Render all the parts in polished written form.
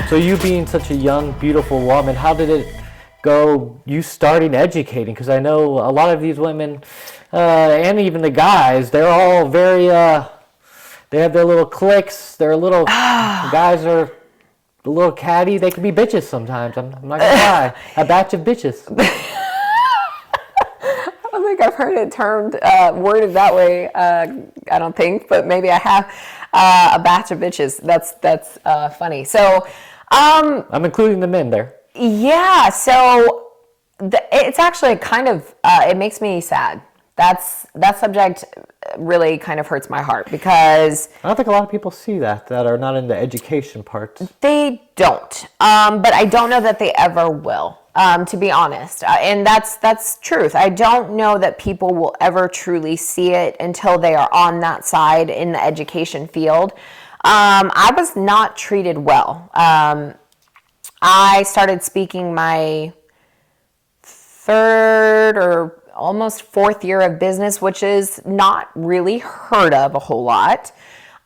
So you being such a young, beautiful woman, how did it go, you starting educating? Because I know a lot of these women, and even the guys, they're all very, they have their little cliques, their little, guys are a little catty, they can be bitches sometimes, I'm not gonna lie. A batch of bitches. I don't think I've heard it termed, worded that way, I don't think, but maybe I have. A batch of bitches. That's funny. So, I'm including the men there. Yeah. So it's actually kind of it makes me sad. That subject really kind of hurts my heart because I don't think a lot of people see that are not in the education part. They don't. But I don't know that they ever will. To be honest, and that's truth. I don't know that people will ever truly see it until they are on that side in the education field. I was not treated well. I started speaking my third or almost fourth year of business, which is not really heard of a whole lot.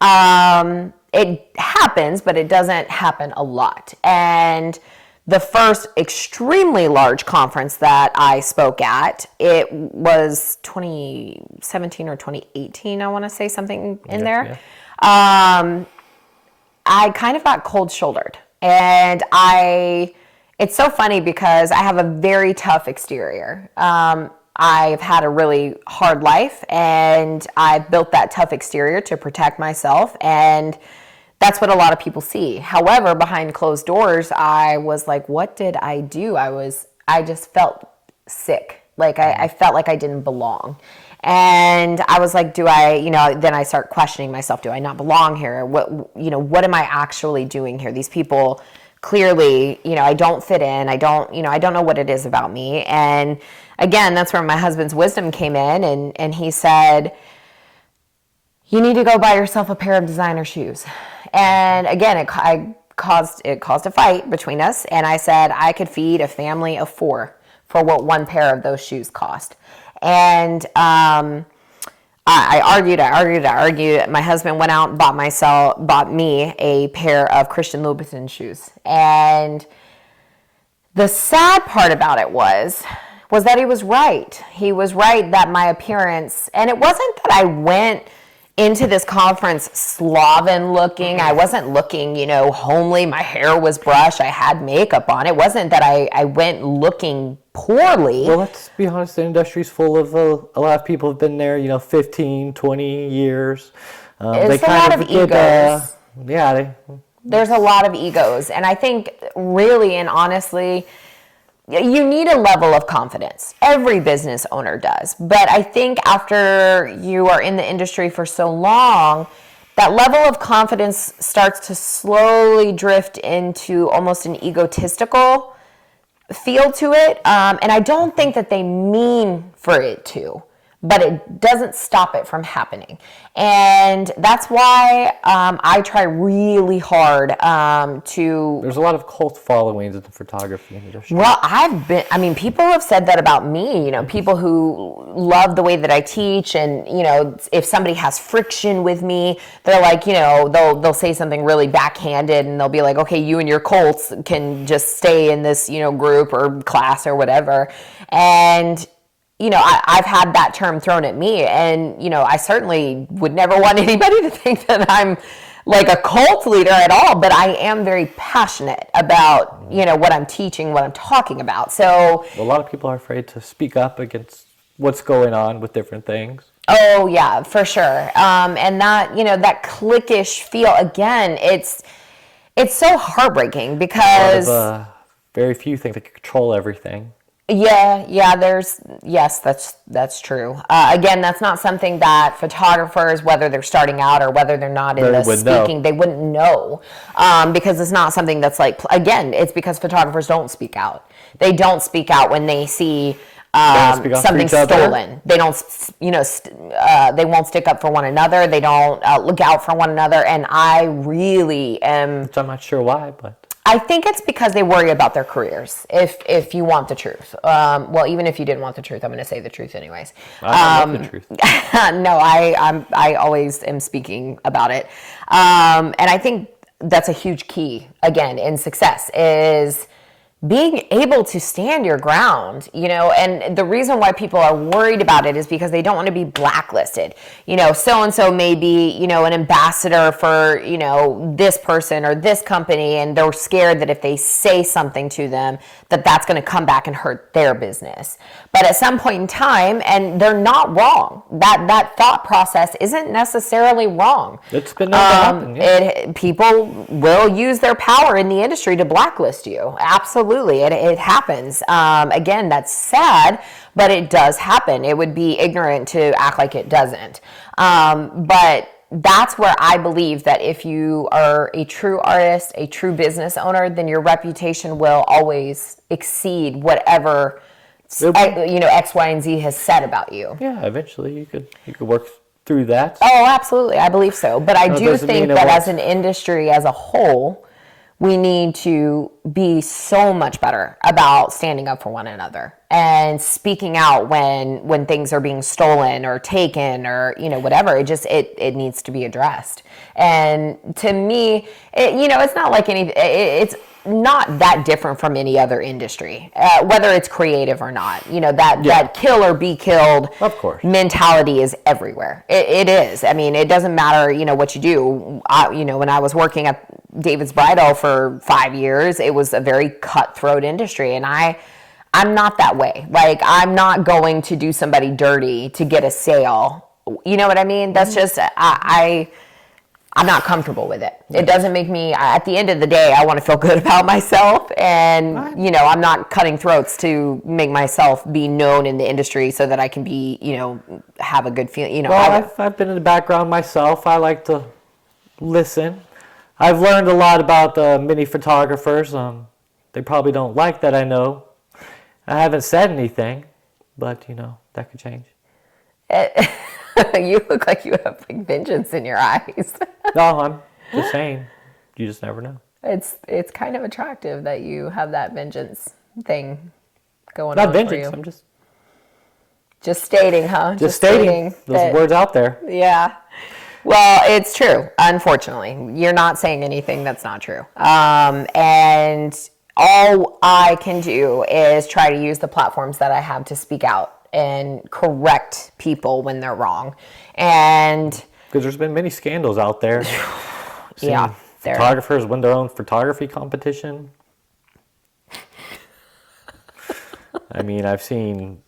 It happens, but it doesn't happen a lot. And the first extremely large conference that I spoke at, it was 2017 or 2018, I want to say something in there. Yeah. I kind of got cold-shouldered. And it's so funny because I have a very tough exterior. I've had a really hard life, and I've built that tough exterior to protect myself, and that's what a lot of people see. However, behind closed doors, I was like, what did I do? I just felt sick. Like I felt like I didn't belong. And I was like, then I start questioning myself. Do I not belong here? What am I actually doing here? These people clearly, I don't fit in. I don't know what it is about me. And again, that's where my husband's wisdom came in. And he said, you need to go buy yourself a pair of designer shoes. And again, it caused a fight between us. And I said I could feed a family of 4 for what one pair of those shoes cost. And I argued. My husband went out and bought me a pair of Christian Louboutin shoes. And the sad part about it was that he was right. He was right that my appearance, and it wasn't that I went into this conference sloven looking. I wasn't looking, homely. My hair was brushed. I had makeup on. It wasn't that I went looking poorly. Well, let's be honest. The industry's full of a lot of people have been there, 15, 20 years. It's a lot of egos. There's a lot of egos. And I think really and honestly, you need a level of confidence. Every business owner does. But I think after you are in the industry for so long, that level of confidence starts to slowly drift into almost an egotistical feel to it. And I don't think that they mean for it to, but it doesn't stop it from happening. And that's why I try really hard to... There's a lot of cult followings in the photography industry. Well, people have said that about me, people who love the way that I teach, and, if somebody has friction with me, they're like, they'll say something really backhanded, and they'll be like, okay, you and your cults can just stay in this, group or class or whatever. And I've had that term thrown at me, and, I certainly would never want anybody to think that I'm like a cult leader at all, but I am very passionate about, what I'm teaching, what I'm talking about. So a lot of people are afraid to speak up against what's going on with different things. Oh yeah, for sure. And that, that cliquish feel, again, it's so heartbreaking because very few think they can control everything. Yeah, that's true. Again, that's not something that photographers, whether they're starting out or whether they're not in the speaking, they wouldn't know. Because it's not something that's it's because photographers don't speak out. They don't speak out when they see something stolen. They don't, they won't stick up for one another. They don't look out for one another. And I really am... Which I'm not sure why, but... I think it's because they worry about their careers, if you want the truth. Well, even if you didn't want the truth, I'm going to say the truth anyways. I love the truth. No, I always am speaking about it. And I think that's a huge key, again, in success, is being able to stand your ground, and the reason why people are worried about it is because they don't want to be blacklisted. So-and-so may be, an ambassador for, this person or this company, and they're scared that if they say something to them, that's going to come back and hurt their business. But at some point in time, and they're not wrong, that thought process isn't necessarily wrong. It's been known to happen. Yeah. People will use their power in the industry to blacklist you. Absolutely. It happens. Again, that's sad, but it does happen. It would be ignorant to act like it doesn't. But that's where I believe that if you are a true artist, a true business owner, then your reputation will always exceed whatever X, Y, and Z has said about you. Yeah, eventually you could work through that. Oh, absolutely. I believe so. But I do think that as an industry as a whole, we need to be so much better about standing up for one another and speaking out when things are being stolen or taken or, whatever. It needs to be addressed. And to me, it's not like it's not that different from any other industry, whether it's creative or not. That kill or be killed of course mentality is everywhere. It is. I mean, it doesn't matter, what you do. When I was working at David's Bridal for 5 years, it was a very cutthroat industry, and I'm not that way. Like, I'm not going to do somebody dirty to get a sale. You know what I mean? That's just I'm not comfortable with it. It doesn't make me, at the end of the day, I want to feel good about myself. And, I'm not cutting throats to make myself be known in the industry so that I can be, have a good feeling. Well, I've been in the background myself. I like to listen. I've learned a lot about many photographers. They probably don't like that I know. I haven't said anything, but, that could change. You look like you have like vengeance in your eyes. No, I'm just saying. You just never know. It's kind of attractive that you have that vengeance thing going Not on vengeance, for you. I'm just stating, huh? Just stating those words out there. Yeah. Well, it's true. Unfortunately, you're not saying anything that's not true. And all I can do is try to use the platforms that I have to speak out and correct people when they're wrong. And because there's been many scandals out there. Yeah. Photographers win their own photography competition. I mean, I've seen,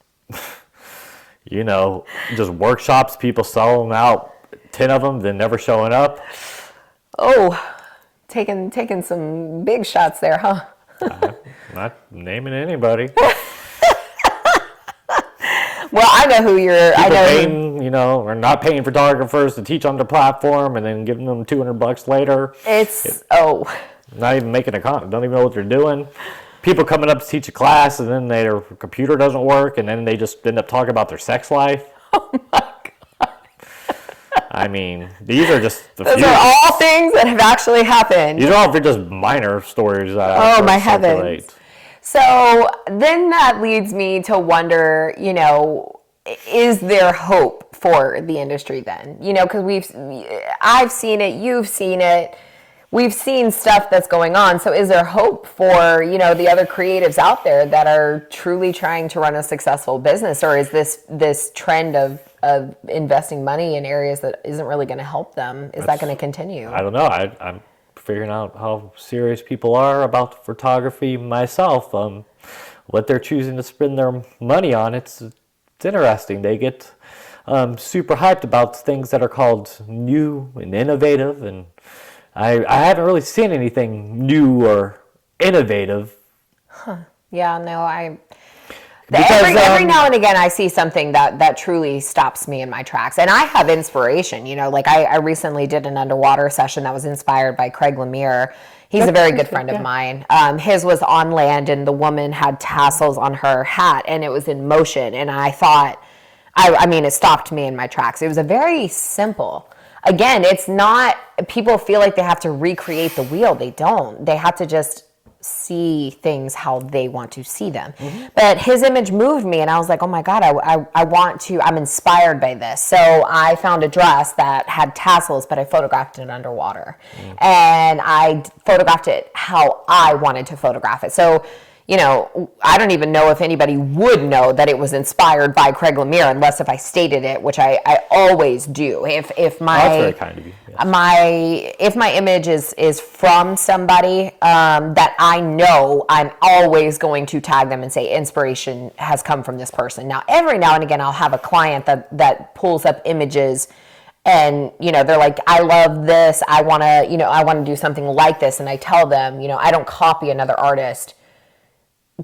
just workshops, people selling out 10 of them, then never showing up. Oh, taking some big shots there, huh? Not naming anybody. Well, I know who you're. Or not paying photographers to teach on their platform and then giving them $200 later. Not even making a comment. Don't even know what they're doing. People coming up to teach a class and then their computer doesn't work and then they just end up talking about their sex life. Oh my God. I mean, these are just Those are all things that have actually happened. These are all just minor stories. My heavens. So then that leads me to wonder, is there hope for the industry then? Because I've seen it, you've seen it, we've seen stuff that's going on. So is there hope for, the other creatives out there that are truly trying to run a successful business? Or is this trend of investing money in areas that isn't really going to help them, is that going to continue? I don't know. I'm figuring out how serious people are about photography myself. What they're choosing to spend their money on, it's interesting. They get super hyped about things that are called new and innovative, and I haven't really seen anything new or innovative. Huh. Yeah, no, every now and again I see something that truly stops me in my tracks, and I have inspiration. Like I recently did an underwater session that was inspired by Craig Lemire. He's a very good friend of mine. His was on land, and the woman had tassels on her hat, and it was in motion. And I thought, it stopped me in my tracks. It was a very simple. Again, it's not. People feel like they have to recreate the wheel. They don't. They have to just see things how they want to see them. But his image moved me, and I was like, oh my God, I'm inspired by this. So I found a dress that had tassels, but I photographed it underwater. And I photographed it how I wanted to photograph it. So, you know, I don't even know if anybody would know that it was inspired by Craig Lemire, unless if I stated it, which I always do. If my That's very kind of you. Yes. If my image is from somebody that I know, I'm always going to tag them and say inspiration has come from this person. Now, every now and again, I'll have a client that pulls up images. And, you know, they're like, I love this. I want to do something like this. And I tell them, you know, I don't copy another artist,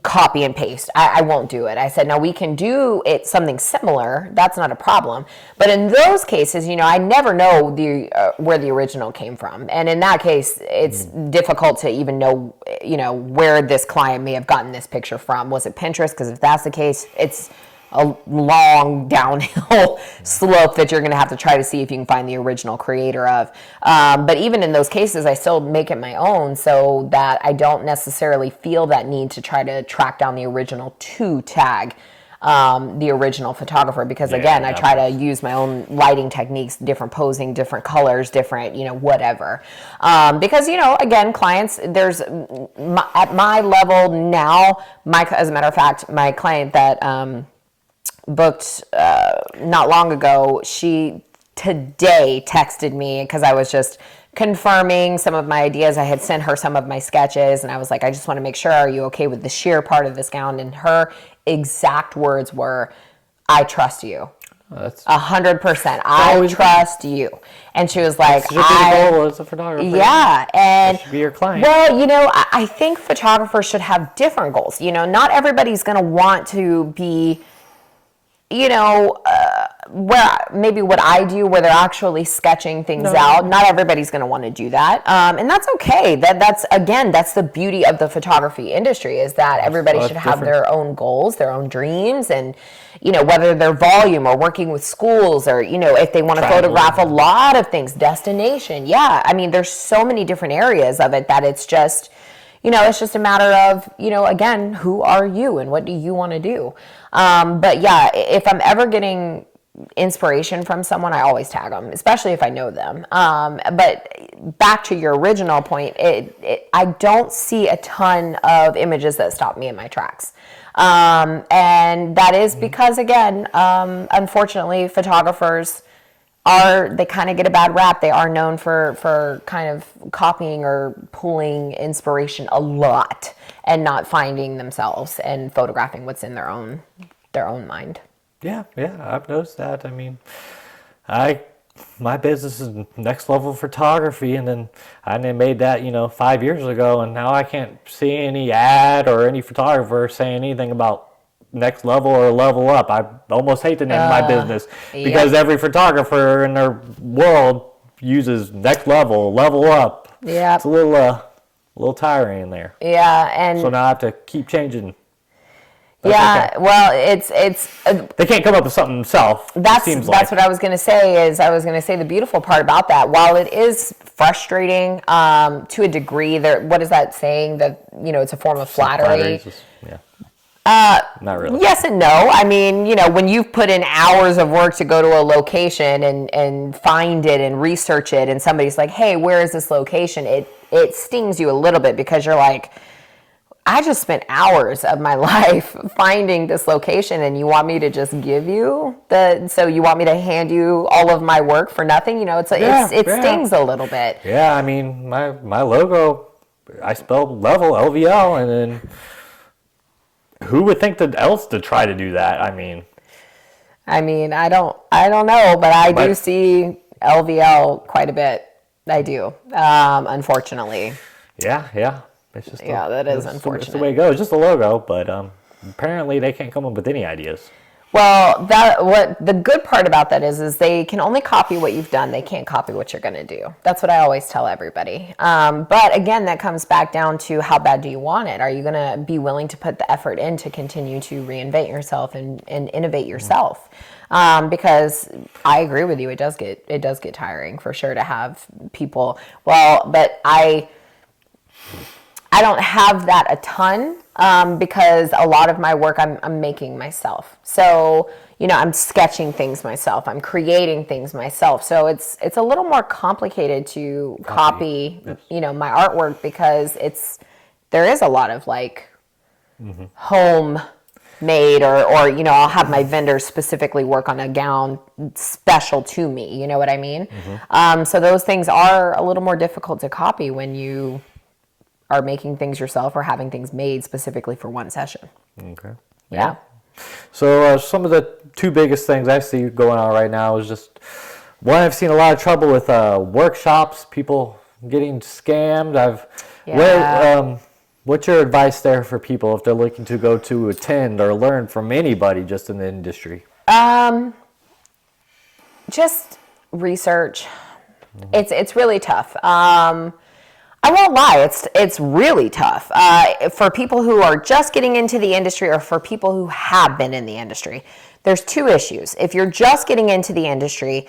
copy and paste. I won't do it. I said, now we can do it something similar. That's not a problem. But in those cases, you know, I never know where the original came from. And in that case, it's difficult to even know, you know, where this client may have gotten this picture from. Was it Pinterest? Because if that's the case, it's a long downhill slope that you're going to have to try to see if you can find the original creator of. But even in those cases, I still make it my own, so that I don't necessarily feel that need to try to track down the original to tag the original photographer, because again, I try to use my own lighting techniques, different posing, different colors, different, you know, whatever. Because, you know, again, clients, at my level now, as a matter of fact, my client that booked not long ago, she today texted me because I was just confirming some of my ideas. I had sent her some of my sketches, and I was like, I just want to make sure, are you okay with the sheer part of this gown? And her exact words were, I trust you. 100%. I trust you. And she was like, your goal as a photographer. Yeah. And that should be your client. Well, you know, I think photographers should have different goals. You know, not everybody's going to want to be, you know, where maybe what I do, where they're actually sketching things out. Not everybody's going to want to do that, and that's okay. That's the beauty of the photography industry, is that everybody should have their own goals, their own dreams, and, you know, whether they're volume or working with schools, or, you know, if they want to photograph a lot of things, destination. Yeah, I mean, there's so many different areas of it that it's just, you know, it's just a matter of, you know, again, who are you and what do you want to do? But yeah, if I'm ever getting inspiration from someone, I always tag them, especially if I know them. But back to your original point, I don't see a ton of images that stop me in my tracks. And that is because, again, unfortunately, photographers they kind of get a bad rap. They are known for kind of copying or pulling inspiration a lot and not finding themselves and photographing what's in their own mind. Yeah, I've noticed that. I mean, my business is next level photography, and then I made that, you know, 5 years ago, and now I can't see any ad or any photographer saying anything about next level or level up. I almost hate the name of my business, because every photographer in their world uses next level up. Yeah, it's a little tiring in there. Yeah, and so now I have to keep changing. That's okay. Well, it's they can't come up with something themselves. That's what I was going to say. The beautiful part about that, while it is frustrating to a degree, what is that saying, that, you know, it's a form of flattery. Not really. Yes and no. I mean, you know, when you've put in hours of work to go to a location and find it and research it, and somebody's like, hey, where is this location? It stings you a little bit, because you're like, I just spent hours of my life finding this location, and you want me to just give you so you want me to hand you all of my work for nothing? You know, it stings a little bit. Yeah, I mean, my logo, I spelled level, LVL, and then who would think else to try to do that? I mean, I don't know, but I do see LVL quite a bit. I do, unfortunately. Yeah. It's just that is unfortunate. It's the way it goes. Just a logo, but apparently they can't come up with any ideas. Well, the good part about that is they can only copy what you've done. They can't copy what you're going to do. That's what I always tell everybody. But again, that comes back down to, how bad do you want it? Are you going to be willing to put the effort in to continue to reinvent yourself and innovate yourself? Because I agree with you, it does get tiring for sure to have people. Well, but I don't have that a ton because a lot of my work I'm making myself. So, I'm sketching things myself. I'm creating things myself. So it's a little more complicated to copy Yes. my artwork because there is a lot of like home made or I'll have my vendors specifically work on a gown special to me. You know what I mean? So those things are a little more difficult to copy when you are making things yourself or having things made specifically for one session. Okay. Yeah. So some of the two biggest things I see going on right now is just, one, I've seen a lot of trouble with workshops, people getting scammed. What's your advice there for people if they're looking to go to attend or learn from anybody just in the industry? Just research. It's really tough. I won't lie, it's really tough for people who are just getting into the industry or for people who have been in the industry. There's two issues. If you're just getting into the industry,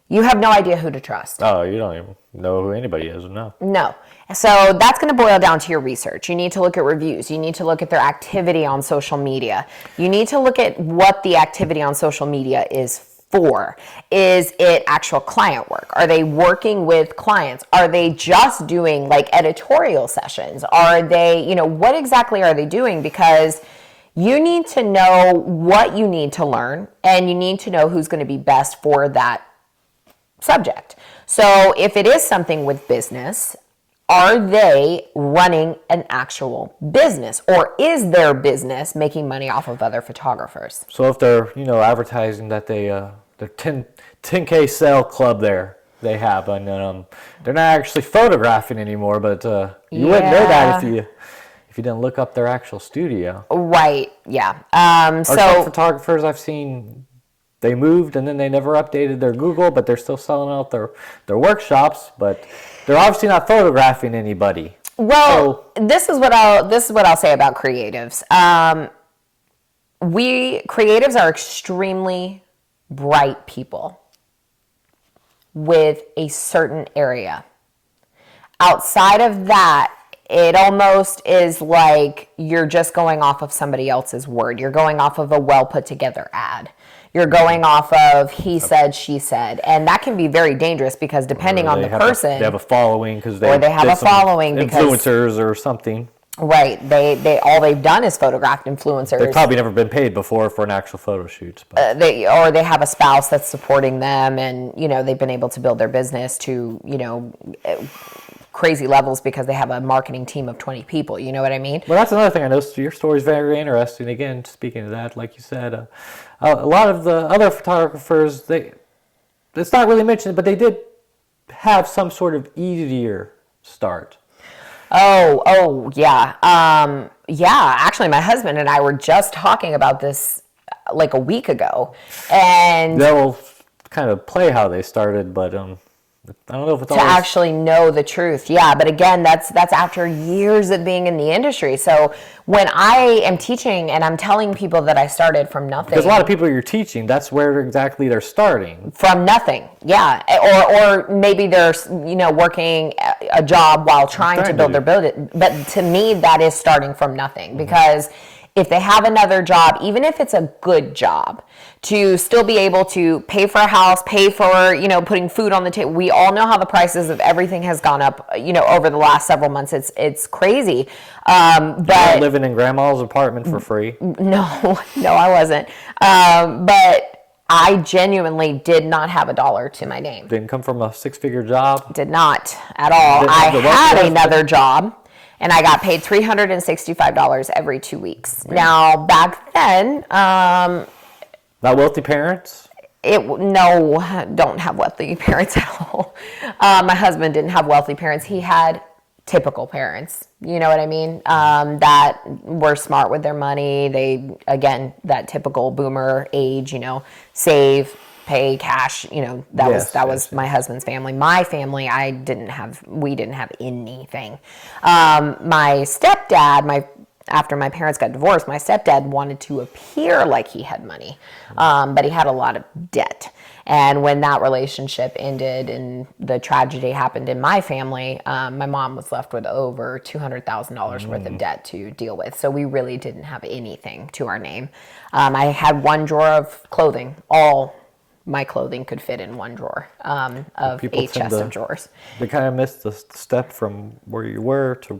you have no idea who to trust. Oh, you don't even know who anybody is, no. No. So that's going to boil down to your research. You need to look at reviews. You need to look at their activity on social media. You need to look at what the activity on social media is for. Is it actual client work? Are they working with clients? Are they just doing like editorial sessions? Are they, what exactly are they doing? Because you need to know what you need to learn and you need to know who's going to be best for that subject. So if it is something with business, are they running an actual business or is their business making money off of other photographers? So if they're, advertising that their 10K sale club they have, and they're not actually photographing anymore, but you wouldn't know that if you didn't look up their actual studio. Right, yeah. Or some photographers I've seen, they moved and then they never updated their Google, but they're still selling out their workshops, but they're obviously not photographing anybody. Well, this is what I'll say about creatives. Creatives are extremely bright people with a certain area. Outside of that, it almost is like you're just going off of somebody else's word. You're going off of a well put together ad. You're going off of he said, she said. And that can be very dangerous because depending on the person. They have a following because they have a following because influencers or something. Right. They all they've done is photographed influencers. They've probably never been paid before for an actual photo shoot. They have a spouse that's supporting them and, they've been able to build their business to, crazy levels because they have a marketing team of 20 people. You know what I mean? Well, that's another thing I noticed. Your story is very interesting. Again, speaking of that, like you said, a lot of the other photographers, it's not really mentioned, but they did have some sort of easier start. Oh, yeah. Yeah, actually, my husband and I were just talking about this like a week ago. And that will kind of play how they started, but I don't know if it's to actually know the truth. Yeah, but again, that's after years of being in the industry. So when I am teaching and I'm telling people that I started from nothing. Because a lot of people you're teaching, that's where exactly they're starting. From nothing, yeah. Or maybe they're, working a job while trying to build their building. But to me, that is starting from nothing because if they have another job, even if it's a good job, to still be able to pay for a house, pay for, putting food on the table. We all know how the prices of everything has gone up, over the last several months. It's crazy. But you're living in grandma's apartment for free? No, I wasn't. But I genuinely did not have a dollar to my name. Didn't come from a six-figure job? Did not at all. I had another job. And I got paid $365 every 2 weeks. Yeah. Now, back then... not wealthy parents? No, don't have wealthy parents at all. My husband didn't have wealthy parents. He had typical parents. You know what I mean? That were smart with their money. They, again, that typical boomer age, save, pay cash, that was my husband's family. My family, we didn't have anything. My stepdad, after my parents got divorced, my stepdad wanted to appear like he had money, but he had a lot of debt. And when that relationship ended and the tragedy happened in my family, my mom was left with over $200,000 worth of debt to deal with. So we really didn't have anything to our name. I had one drawer of clothing. All my clothing could fit in one drawer of People 8 chests of drawers. They kind of missed the step from where you were to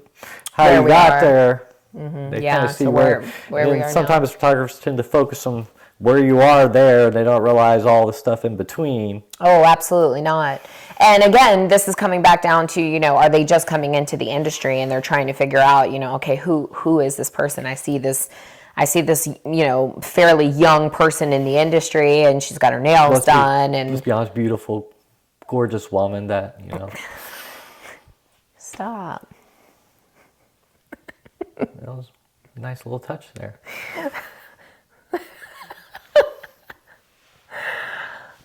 how Where you we got are. there. They Yeah, kind of see so where where we and are sometimes photographers tend to focus on where you are there. They don't realize all the stuff in between. Oh, absolutely not. And again, this is coming back down to, are they just coming into the industry and they're trying to figure out, okay, who is this person? I see this, fairly young person in the industry, and she's got her nails done. And let's be honest, beautiful, gorgeous woman that, Stop. That was a nice little touch there.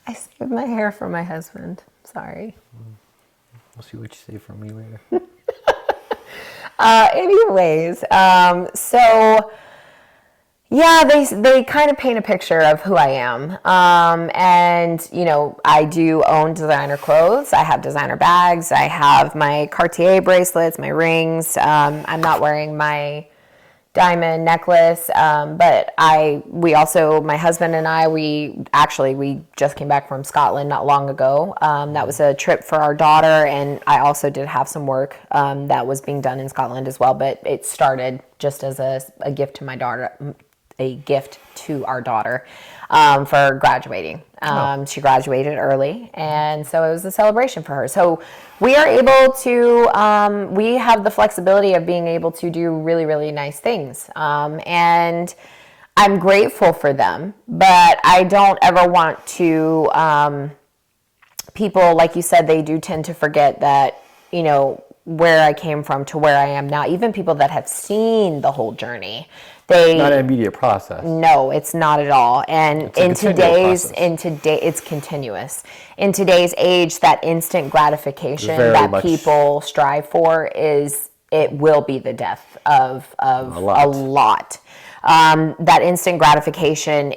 I saved my hair for my husband. Sorry. We'll see what you say from me later. Anyways, so yeah, they kind of paint a picture of who I am. And, I do own designer clothes. I have designer bags. I have my Cartier bracelets, my rings. I'm not wearing my diamond necklace. But my husband and I, we just came back from Scotland not long ago. That was a trip for our daughter. And I also did have some work, that was being done in Scotland as well. But it started just as a gift to my daughter, a gift to our daughter, for graduating. She graduated early, and so it was a celebration for her. So we are able to, we have the flexibility of being able to do really, really nice things. And I'm grateful for them, but I don't ever want to, people, like you said, they do tend to forget that, where I came from to where I am now. Even people that have seen the whole journey, not an immediate process. No, it's not at all. And it's continuous. In today's age, that instant gratification that people strive for it will be the death of a lot. That instant gratification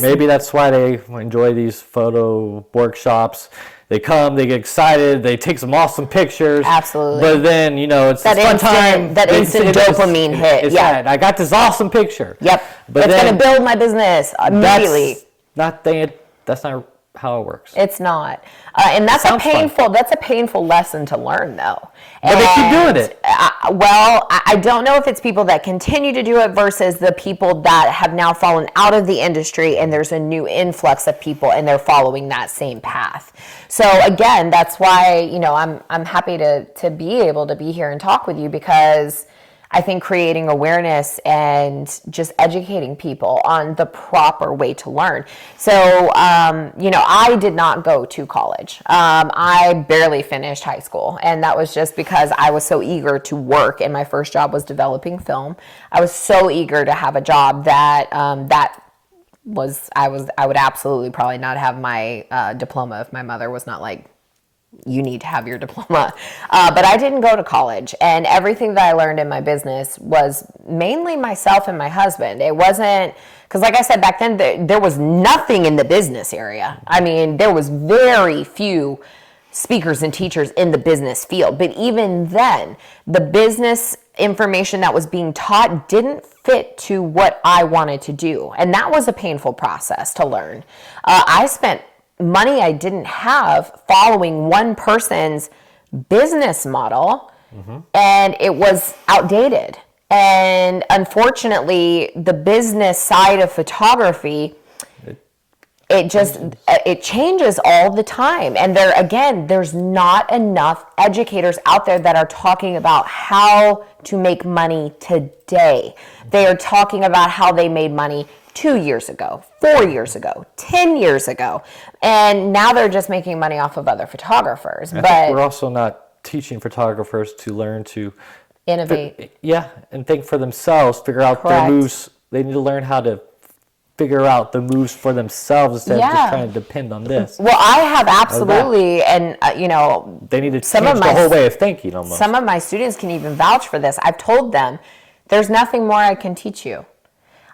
maybe that's why they enjoy these photo workshops. They come, they get excited, they take some awesome pictures. Absolutely. But then, it's that fun time. That instant dopamine hit. Yeah. I got this awesome picture. Yep. But it's going to build my business immediately. That's not how it works. It's not. And that's a painful lesson to learn, though. But they keep doing it. I don't know if it's people that continue to do it versus the people that have now fallen out of the industry and there's a new influx of people and they're following that same path. So again, that's why, I'm happy to be able to be here and talk with you, because I think creating awareness and just educating people on the proper way to learn. So, I did not go to college. I barely finished high school, and that was just because I was so eager to work, and my first job was developing film. I was so eager to have a job that I would absolutely probably not have my diploma if my mother was not like, you need to have your diploma. But I didn't go to college, and everything that I learned in my business was mainly myself and my husband. It wasn't, because like I said, back then there was nothing in the business area. I mean, there was very few speakers and teachers in the business field. But even then, the business information that was being taught didn't fit to what I wanted to do. And that was a painful process to learn. I spent money I didn't have following one person's business model, and it was outdated. And unfortunately, the business side of photography, it changes all the time. And there's not enough educators out there that are talking about how to make money today. They are talking about how they made money 2 years ago, 4 years ago, 10 years ago. And now they're just making money off of other photographers. I think we're also not teaching photographers to learn to innovate. And think for themselves, figure out their moves. They need to learn how to figure out the moves for themselves instead of just trying to depend on this. Well, I have absolutely, and they need to change the whole way of thinking almost. Some of my students can even vouch for this. I've told them, there's nothing more I can teach you.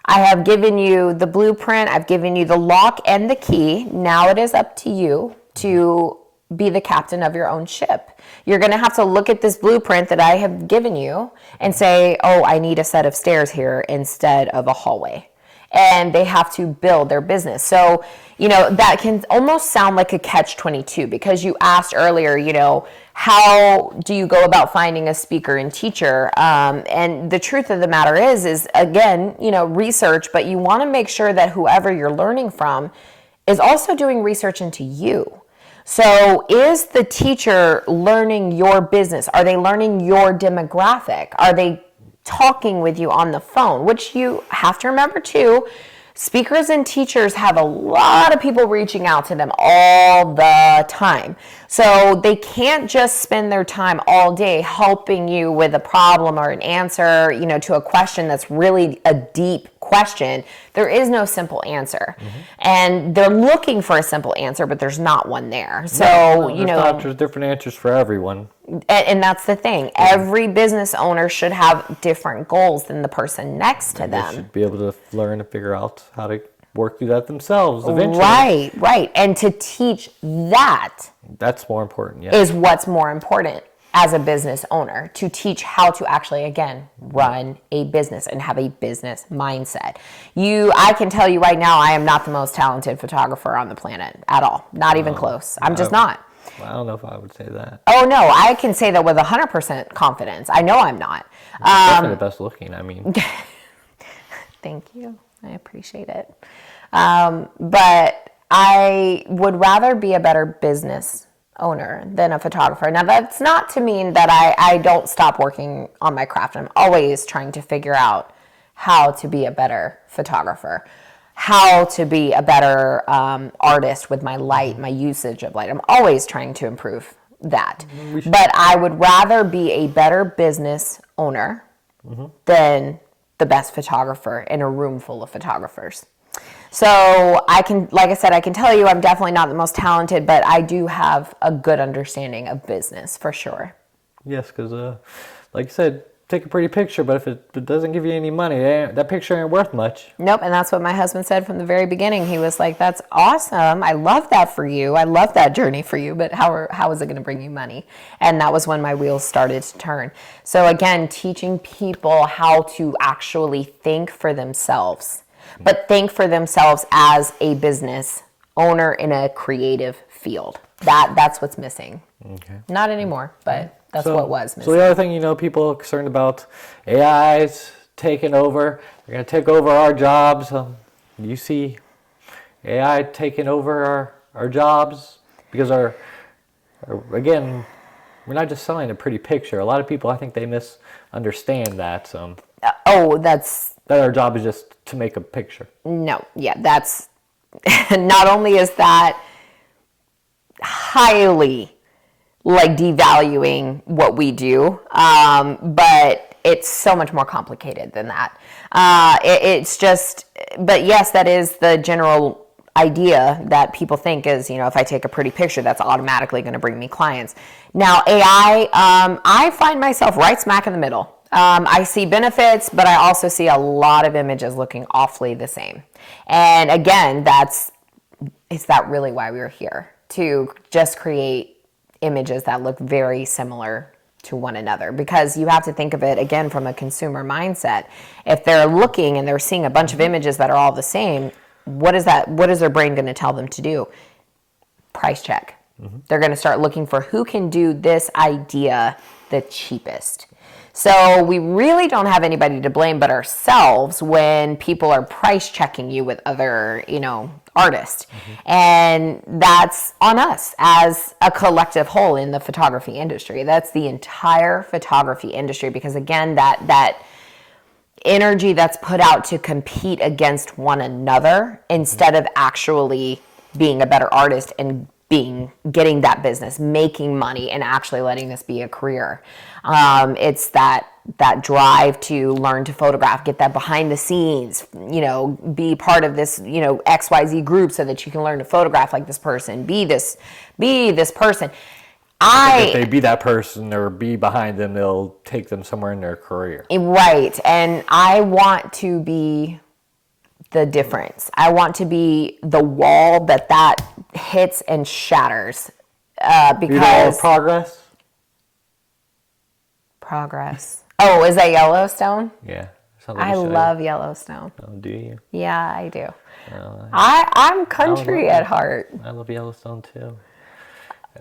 I have given you the blueprint. I've given you the lock and the key. Now it is up to you to be the captain of your own ship. You're going to have to look at this blueprint that I have given you and say, oh, I need a set of stairs here instead of a hallway. And they have to build their business. So, that can almost sound like a catch-22, because you asked earlier, how do you go about finding a speaker and teacher? And the truth of the matter is again, research, but you want to make sure that whoever you're learning from is also doing research into you. So is the teacher learning your business? Are they learning your demographic? Are they talking with you on the phone? Which you have to remember too, speakers and teachers have a lot of people reaching out to them all the time. So they can't just spend their time all day helping you with a problem or an answer, to a question that's really a deep question. There is no simple answer. And they're looking for a simple answer, but there's not one there. So, there's different answers for everyone. And that's the thing. Every business owner should have different goals than the person next to them. They should be able to learn and figure out how to work through that themselves eventually. Right. And to teach that. That's more important, is what's more important as a business owner, to teach how to actually, again, run a business and have a business mindset. I can tell you right now, I am not the most talented photographer on the planet at all. Not even close. I'm just not. I don't know if I would say that. Oh, no, I can say that with 100% confidence. I know I'm not. Definitely the best looking, Thank you. I appreciate it. But I would rather be a better business owner than a photographer. Now, that's not to mean that I don't stop working on my craft. I'm always trying to figure out how to be a better photographer, how to be a better artist with my light, my usage of light. I'm always trying to improve that. But I would rather be a better business owner than the best photographer in a room full of photographers. So I can tell you I'm definitely not the most talented, but I do have a good understanding of business for sure. Yes, because like you said, take a pretty picture, but if it doesn't give you any money, that picture ain't worth much. Nope, and that's what my husband said from the very beginning. He was like, that's awesome. I love that for you. I love that journey for you, but how is it going to bring you money? And that was when my wheels started to turn. So again, teaching people how to actually think for themselves, but think for themselves as a business owner in a creative field. That's what's missing. Okay. Not anymore, but that's what was missing. So the other thing, people are concerned about AI's taking over. They're going to take over our jobs. You see AI taking over our jobs because again, we're not just selling a pretty picture. A lot of people, I think they misunderstand that. That our job is just to make a picture. No, yeah, that's not only is that highly devaluing what we do, but it's so much more complicated than that. But yes, that is the general idea that people think is, if I take a pretty picture, that's automatically going to bring me clients. Now, AI, I find myself right smack in the middle. I see benefits, but I also see a lot of images looking awfully the same. And again, is that really why we were here? To just create images that look very similar to one another, because you have to think of it again from a consumer mindset. If they're looking and they're seeing a bunch of images that are all the same, what is their brain going to tell them to do? Price check. They're going to start looking for who can do this idea the cheapest. So we really don't have anybody to blame but ourselves when people are price checking you with other, artists. And that's on us as a collective whole in the photography industry. That's the entire photography industry, because again, that energy that's put out to compete against one another instead of actually being a better artist and getting that business, making money, and actually letting this be a career. It's that drive to learn to photograph, get that behind the scenes, be part of this, XYZ group so that you can learn to photograph like this person, be this person. If they be that person or be behind them, they'll take them somewhere in their career. Right. And I want to be the difference. I want to be the wall that hits and shatters. Because progress. Oh, is that Yellowstone? Yeah. I love Yellowstone. Oh, do you? Yeah, I do. I'm country at heart. I love Yellowstone too.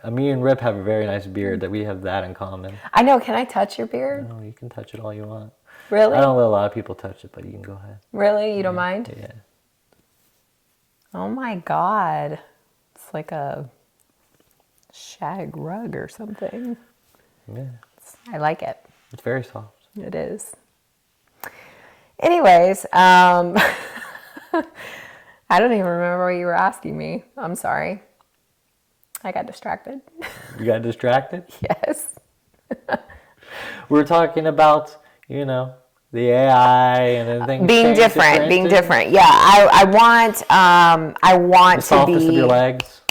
Me and Rip have a very nice beard that we have that in common. I know. Can I touch your beard? No, you can touch it all you want. Really? I don't let a lot of people touch it, but you can go ahead. Really? You don't mind? Yeah. Oh my God. It's like a shag rug or something. Yeah. I like it. It's very soft. It is. Anyways, I don't even remember what you were asking me. I'm sorry. I got distracted. You got distracted? Yes. We're talking about, the AI and everything. Being different. Yeah, I want the to softness be. of your legs.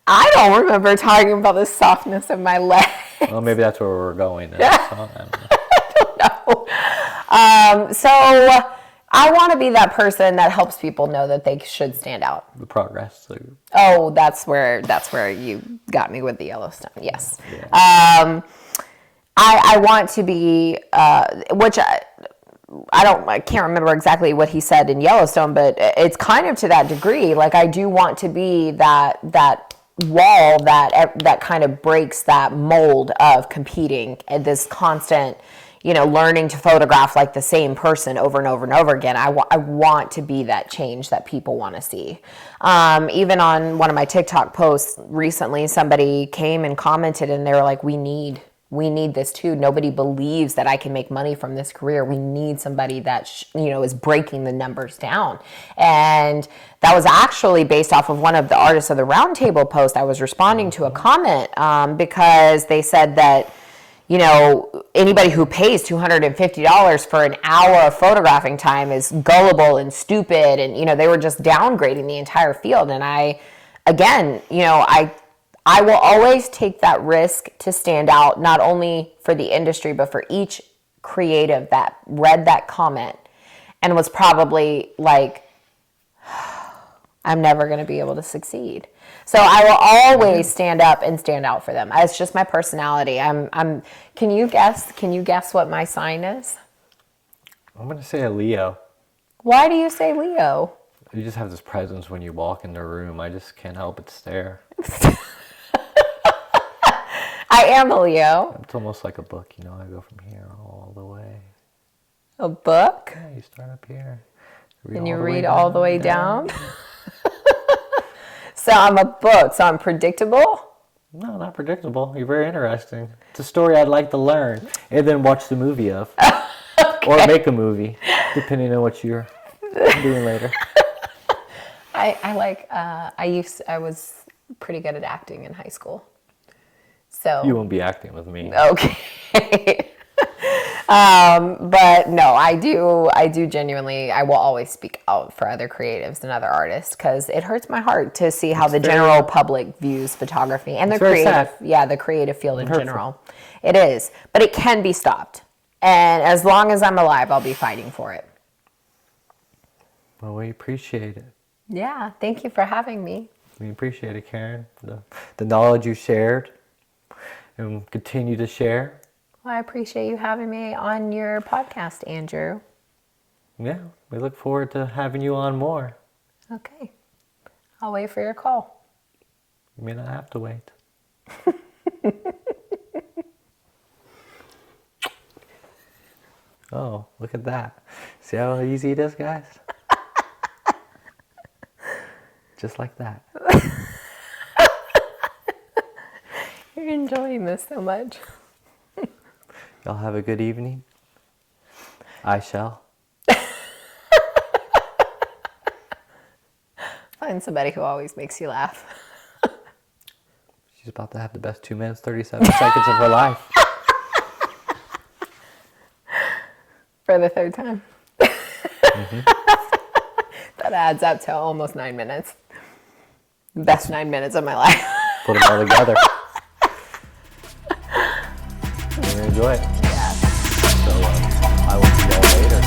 I don't remember talking about the softness of my legs. Well, maybe that's where we're going. So, I don't know. So I want to be that person that helps people know that they should stand out. The progress. So. Oh, that's where you got me with the Yellowstone. Yes. Yeah. I want to be, which I can't remember exactly what he said in Yellowstone, but it's kind of to that degree. Like, I do want to be that wall that kind of breaks that mold of competing and this constant, learning to photograph like the same person over and over and over again. I want to be that change that people want to see. Even on one of my TikTok posts recently, somebody came and commented and they were like, we need this too. Nobody believes that I can make money from this career. We need somebody that, is breaking the numbers down. And that was actually based off of one of the Artists of the Roundtable posts. I was responding to a comment because they said that, anybody who pays $250 for an hour of photographing time is gullible and stupid. And, they were just downgrading the entire field. And I will always take that risk to stand out, not only for the industry, but for each creative that read that comment and was probably like, I'm never going to be able to succeed. So I will always stand up and stand out for them. It's just my personality. Can you guess what my sign is? I'm going to say a Leo. Why do you say Leo? You just have this presence when you walk in the room. I just can't help but stare. I am a Leo. It's almost like a book, I go from here all the way. A book? Yeah, you start up here. And you read all the way down? So I'm a book, so I'm predictable? No, not predictable. You're very interesting. It's a story I'd like to learn and then watch the movie of. Okay. Or make a movie, depending on what you're doing later. I was pretty good at acting in high school. So you won't be acting with me. Okay. But no, I do genuinely, I will always speak out for other creatives and other artists because it hurts my heart to see how the general public views photography and the creative field in general. It is, but it can be stopped. And as long as I'm alive, I'll be fighting for it. Well, we appreciate it. Yeah. Thank you for having me. We appreciate it, Karen. The knowledge you shared and continue to share. Well, I appreciate you having me on your podcast, Andrew. Yeah, we look forward to having you on more. Okay. I'll wait for your call. You may not have to wait. Oh, look at that. See how easy it is, guys? Just like that. You're enjoying this so much. Y'all have a good evening. I shall. Find somebody who always makes you laugh. She's about to have the best 2 minutes, 37 seconds of her life. For the third time. Mm-hmm. That adds up to almost 9 minutes. Best 9 minutes of my life. Put them all together. We're going to enjoy it. Yeah. So I will see y'all later.